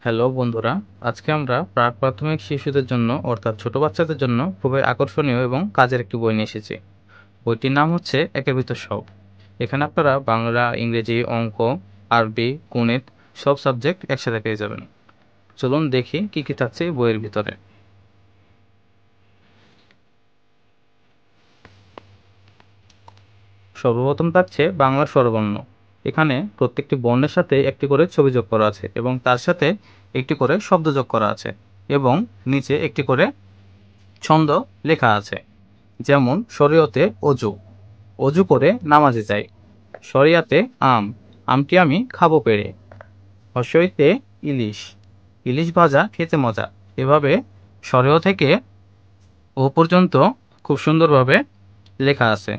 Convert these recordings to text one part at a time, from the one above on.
Hello বন্ধুরা, আজকে আমরা প্রাক প্রাথমিক শিশুদের জন্য অর্থাৎ ছোট বাচ্চাদের জন্য খুবই আকর্ষণীয় এবং কাজের একটি বই নিয়ে এসেছি। বইটির নাম হচ্ছে একের ভিতর সব। এখানে আপনারা বাংলা, ইংরেজি, অঙ্ক, আরবি, গণিত সব সাবজেক্ট একসাথে পেয়ে যাবেন। চলুন দেখি কি কি থাকছে এই বইয়ের ভিতরে। সর্বপ্রথম থাকছে বাংলা স্বরবর্ণ। এখানে প্রত্যেকটি বর্ণের সাথে একটি করে ছবি যোগ করা আছে এবং তার সাথে একটি করে শব্দ যোগ করা আছে এবং নিচে একটি করে ছন্দ লেখা আছে। যেমন শরীয়তে অজু, অজু করে নামাজে যাই। শরিয়াতে আম, আমটি আমি খাবো পেড়ে। হর্ষইতে ইলিশ, ইলিশ ভাজা খেতে মজা। এভাবে শরীয় থেকে ও পর্যন্ত খুব সুন্দরভাবে লেখা আছে।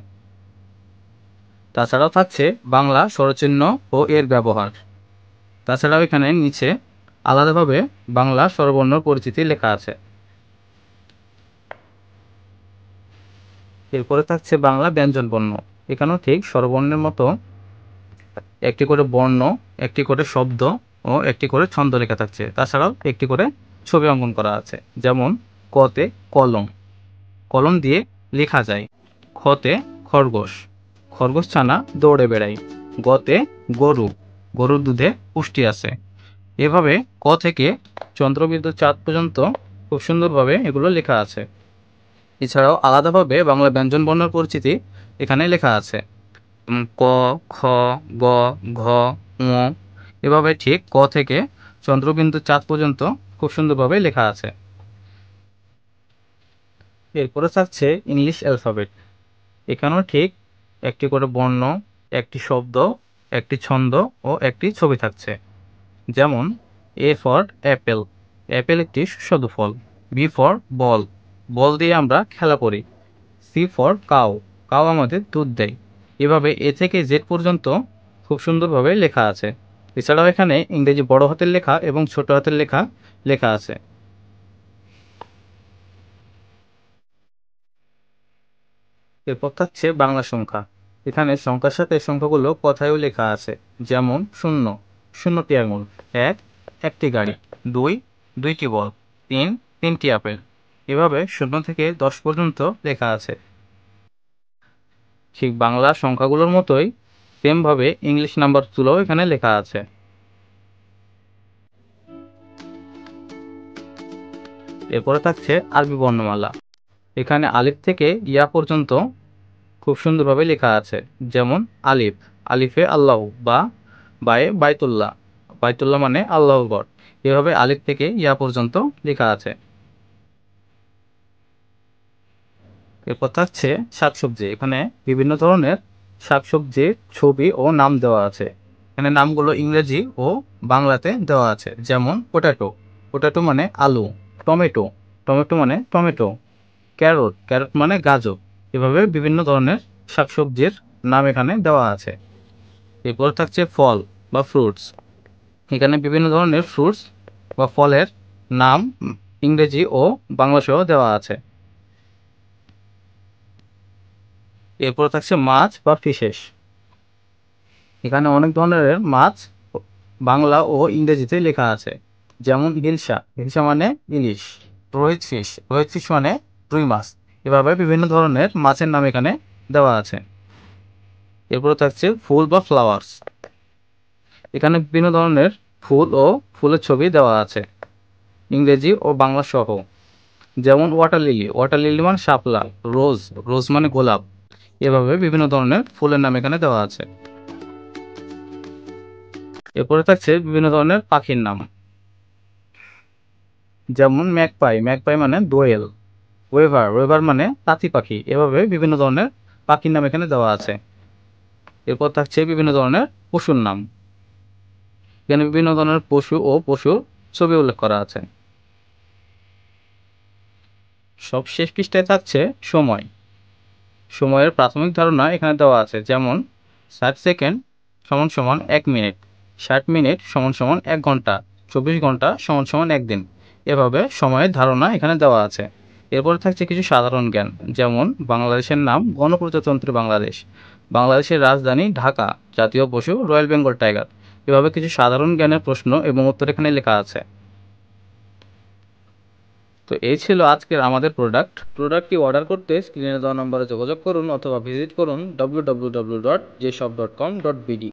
তাছাড়াও থাকছে বাংলা স্বরচিহ্ন ও এর ব্যবহার। তাছাড়াও এখানে নিচে আলাদাভাবে বাংলা স্বরবর্ণ পরিচিতি লেখা আছে। এরপরে থাকছে বাংলা ব্যঞ্জনবর্ণ। এখানেও ঠিক স্বরবর্ণের মতো একটি করে বর্ণ, একটি করে শব্দ ও একটি করে ছন্দ লেখা থাকছে। তাছাড়াও একটি করে ছবি অঙ্কন করা আছে। যেমন কতে কলম, কলম দিয়ে লেখা যায়। খতে খরগোশ, খরগোশ ছানা দৌড়ে বেড়ায়। গতে গরু, গরুর দুধে পুষ্টি আছে। এভাবে ক থেকে চন্দ্রবিন্দু চাঁদ পর্যন্ত খুব সুন্দরভাবে এগুলো লেখা আছে। এছাড়াও আলাদাভাবে বাংলা ব্যঞ্জন বর্ণের পরিচিতি এখানে লেখা আছে। ক, খ, গ, ঘ, ঙ, এভাবে ঠিক ক থেকে চন্দ্রবিন্দু চাঁদ পর্যন্ত খুব সুন্দরভাবে লেখা আছে। এরপরে থাকছে ইংলিশ অ্যালফাবেট। এখানেও ঠিক একটি করে বর্ণ, একটি শব্দ, একটি ছন্দ ও একটি ছবি থাকছে। যেমন এ ফর অ্যাপেল, অ্যাপেল একটি সুস্বাদু ফল। বি ফর বল, বল দিয়ে আমরা খেলা করি। সি ফর কাউ, কাউ আমাদের দুধ দেয়। এভাবে এ থেকে জেড পর্যন্ত খুব সুন্দরভাবে লেখা আছে। এছাড়াও এখানে ইংরেজি বড় হাতের লেখা এবং ছোট হাতের লেখা লেখা আছে। এরপর থাকছে বাংলা সংখ্যা। এখানে সংখ্যার সাথে সংখ্যাগুলো কথায়ও লেখা আছে। যেমন শূন্য, শূন্যটি আঙুল। এক, একটি গাড়ি। দুই, দুইটি বল। তিন, তিনটি আপেল। এভাবে 0 থেকে 10 পর্যন্ত লেখা আছে। ঠিক বাংলা সংখ্যাগুলোর মতোই সেমভাবে ইংলিশ নাম্বারগুলোও এখানে লেখা আছে। এরপরে থাকছে আরবি বর্ণমালা। এখানে আলিফ থেকে ইয়া পর্যন্ত খুব সুন্দরভাবে লেখা আছে। যেমন আলিফ, আলিফে আল্লাহ বা বায়ে বাইতুল্লাহ, বাইতুল্লাহ মানে আল্লাহর ঘর। এভাবে আলিফ থেকে ইয়া পর্যন্ত লেখা আছে। এরপর থাকছে শাকসবজি। এখানে বিভিন্ন ধরনের শাকসবজির ছবি ও নাম দেওয়া আছে। এখানে নামগুলো ইংরেজি ও বাংলাতে দেওয়া আছে। যেমন পোটাটো, পোটাটো মানে আলু। টমেটো, টমেটো মানে টমেটো। ক্যারট, ক্যারট মানে গাজর। এভাবে বিভিন্ন ধরনের শাকসবজির নাম এখানে দেওয়া আছে। এরপর থাকছে ফল বা ফ্রুটস। এখানে বিভিন্ন ধরনের ফ্রুটস বা ফলের নাম ইংরেজি ও বাংলা সহ দেওয়া আছে। এরপর থাকছে মাছ বা ফিশেস। এখানে অনেক ধরনের মাছ বাংলা ও ইংরেজিতে লেখা আছে। যেমন হিলসা, হিলসা মানে ইলিশ। রোহিত ফিশ, রোহিত ফিশ মানে রুই মাছ। এভাবে বিভিন্ন ধরনের মাছের নাম এখানে দেওয়া আছে। এরপরে থাকছে ফুল বা ফ্লাওয়ার্স। এখানে বিভিন্ন ধরনের ফুল ও ফুলের ছবি দেওয়া আছে ইংরেজি ও বাংলা সহ। যেমন ওয়াটার লিলি, ওয়াটার লিলি মানে শাপলা। রোজ, রোজ মানে গোলাপ। এভাবে বিভিন্ন ধরনের ফুলের নাম এখানে দেওয়া আছে। এরপরে থাকছে বিভিন্ন ধরনের পাখির নাম। যেমন ম্যাকপাই, ম্যাকপাই মানে দোয়েল। ওয়েভার, ওয়েভার মানে তাঁতি পাখি। এভাবে বিভিন্ন ধরনের পাখির নাম এখানে দেওয়া আছে। এরপর থাকছে বিভিন্ন ধরনের পশুর নাম। এখানে বিভিন্ন ধরনের পশু ও পশুর ছবি উল্লেখ করা আছে। সব শেষ পৃষ্ঠায় থাকছে সময়। সময়ের প্রাথমিক ধারণা এখানে দেওয়া আছে। যেমন 60 সেকেন্ড সমান সমান 1 মিনিট, 60 মিনিট সমান সমান 1 ঘন্টা, 24 ঘন্টা সমান সমান 1 দিন। এভাবে সময়ের ধারণা এখানে দেওয়া আছে। এরপরে থাকছে কিছু সাধারণ জ্ঞান। যেমন বাংলাদেশের নাম গণপ্রজাতন্ত্রী বাংলাদেশ, বাংলাদেশের রাজধানী ঢাকা, জাতীয় পশু রয়্যাল বেঙ্গল টাইগার। এভাবে কিছু সাধারণ জ্ঞানের প্রশ্ন এবং উত্তর এখানে লেখা আছে। তো এই ছিল আজকের আমাদের প্রোডাক্টটি অর্ডার করতে স্ক্রিনে দেওয়া নম্বরে যোগাযোগ করুন অথবা ভিজিট করুন www.jshop.com.bd